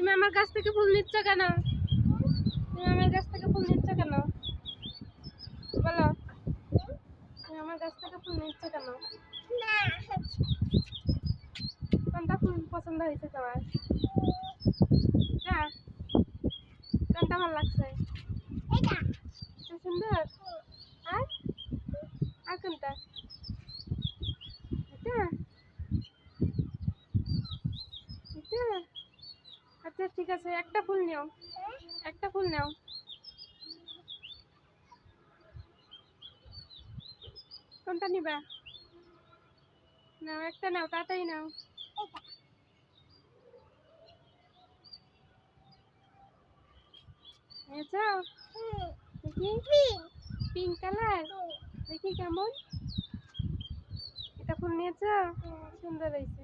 তুমি আমার কাছ থেকে ফুল নিচ্ছ কেন? তুমি আমার কাছ থেকে ফুল নিচ্ছ কেন? বলো, তুমি আমার কাছ থেকে ফুল নিচ্ছ কেন? কোনটা ফুল পছন্দ হয়েছে তোমার? এটা? কোনটা ভালো লাগছে? এটা সুন্দর। আর আর কোনটা? এটা? এটা? আচ্ছা ঠিক আছে, একটা ফুল নাও, একটা ফুল নাও। কোনটা নিবা? নাও, একটা নাও, তাড়াতাড়ি নাও। নিয়েছো? দেখি, পিঙ্ক কালার, দেখি কেমন। এটা ফুল নিয়েছো? সুন্দর হয়েছে।